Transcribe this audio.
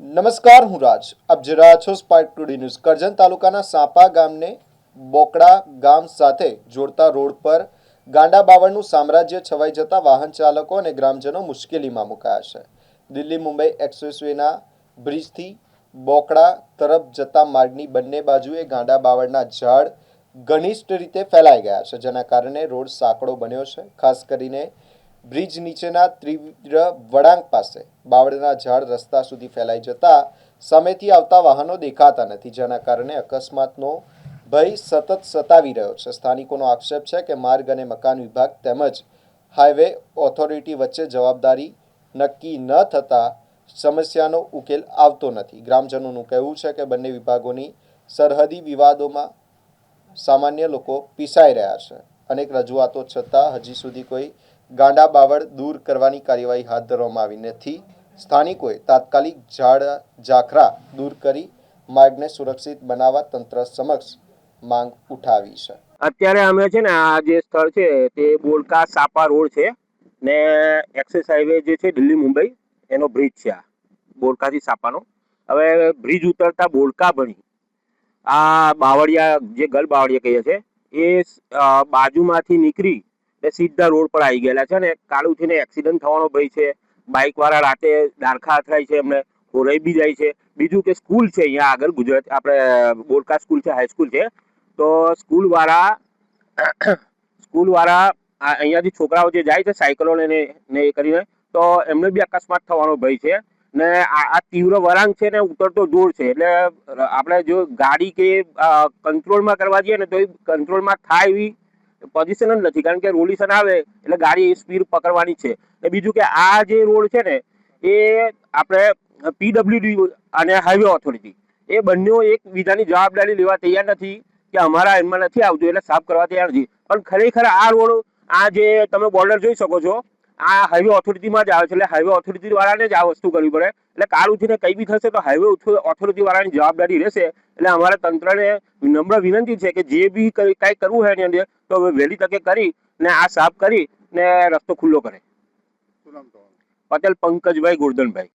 નમસ્કાર, હું રાજ. આપ જોઈ રહ્યા છો સ્પાર્ક ટુડે ન્યૂઝ. કરજણ તાલુકાના સાપા ગામને બોકડા ગામ સાથે જોડતા રોડ પર ગાંડા બાવળનું સામ્રાજ્ય છવાઈ જતા વાહન ચાલકો અને ગ્રામજનો મુશ્કેલીમાં મુકાયા છે. દિલ્હી મુંબઈ એક્સપ્રેસવેના બ્રિજથી બોકડા તરફ જતા માર્ગની બંને બાજુએ ગાંડા બાવળના ઝાડ ઘનિષ્ઠ રીતે ફેલાઈ ગયા છે, જેના કારણે રોડ સાંકડો બન્યો છે. ખાસ કરીને બ્રિજ નીચેના તીવ્ર વળાંક પાસે બાવળના ઝાડ રસ્તા સુધી ફેલાઈ જતા સામેથી આવતા વાહનો દેખાતા નથી, જેના કારણે અકસ્માતનો ભય સતત સતાવી રહ્યો છે. સ્થાનિકોનો આક્ષેપ છે કે માર્ગ અને મકાન વિભાગ તેમજ હાઈવે ઓથોરિટી વચ્ચે જવાબદારી નક્કી ન થતા સમસ્યાનો ઉકેલ આવતો નથી. ગ્રામજનોનું કહેવું છે કે બંને વિભાગોની સરહદી વિવાદોમાં સામાન્ય લોકો પીસાઈ રહ્યા છે. અનેક રજૂઆતો છતાં હજી સુધી કોઈ ગાંડા બાવળ દૂર કરવાની કાર્યવાહી હાથ ધરવામાં આવી નથી. સ્થાનિકોએ તાત્કાલિક ઝાડ ઝાખરા દૂર કરી માર્ગને સુરક્ષિત બનાવવા તંત્ર સમક્ષ માંગ ઉઠાવી છે. અત્યારે અમે છે ને આ જે સ્થળ છે તે બોલકા સાપા રોડ છે ને એક્સેસ હાઈવે જે છે દિલ્હી મુંબઈ એનો બ્રિજ છે. આ બોલકાથી સાપાનો હવે બ્રિજ ઉતરતા બોલકા ભણી આ બાવળિયા જે ગલ બાવળિયા કહીએ છે એ બાજુમાંથી નીકળી સીધા રોડ પર આવી ગયેલા છે ને કાળું થઈને એક્સિડન્ટ થવાનો ભય છે. બાઇક વાળા રાતે ડારખા અથડાય છે, એમને ખોરાઈ બી જાય છે. બીજું કે સ્કૂલ છે અહીંયા આગળ ગુજરાત આપણે બોલકા સ્કૂલ છે, હાઈસ્કૂલ છે, તો સ્કૂલવાળા અહીંયાથી છોકરાઓ જે જાય છે સાયકલો ને એ કરીને તો એમને બી અકસ્માત થવાનો ભય છે. ને આ તીવ્ર વળાંક છે ને ઉતરતો જોર છે, એટલે આપણે જો ગાડી કે કંટ્રોલમાં કરવા જઈએ ને તો એ કંટ્રોલમાં થાય એવી પોઝિશન જ નથી, કારણ કે રોલિશન આવે એટલે ગાડી સ્પીડ પકડવાની છે. ને બીજું કે આ જે રોડ છે ને એ આપણે પીડબ્લ્યુડી અને હાઈવે ઓથોરિટી એ બંને એકબીજાની જવાબદારી લેવા તૈયાર નથી કે અમારા એમાં નથી આવતું એટલે સાફ કરવા તૈયાર નથી. પણ ખરેખર આ રોડ આ જે તમે બોર્ડર જોઈ શકો છો આ હાઈવે ઓથોરિટીમાં જ આવે છે, એટલે હાઈવે ઓથોરિટી વાળાને જ આ વસ્તુ કરવી પડે. એટલે કાલ ઉઠીને કંઈ બી થશે તો હાઈવે ઓથોરિટી વાળાની જવાબદારી રહેશે. એટલે અમારા તંત્રને નમ્ર વિનંતી છે કે જે બી કાંઈ કરવું હોય એની અંદર તો વહેલી તકે કરી ને આ સાફ કરી ને રસ્તો ખુલ્લો કરે. પટેલ પંકજભાઈ ગોરધનભાઈ.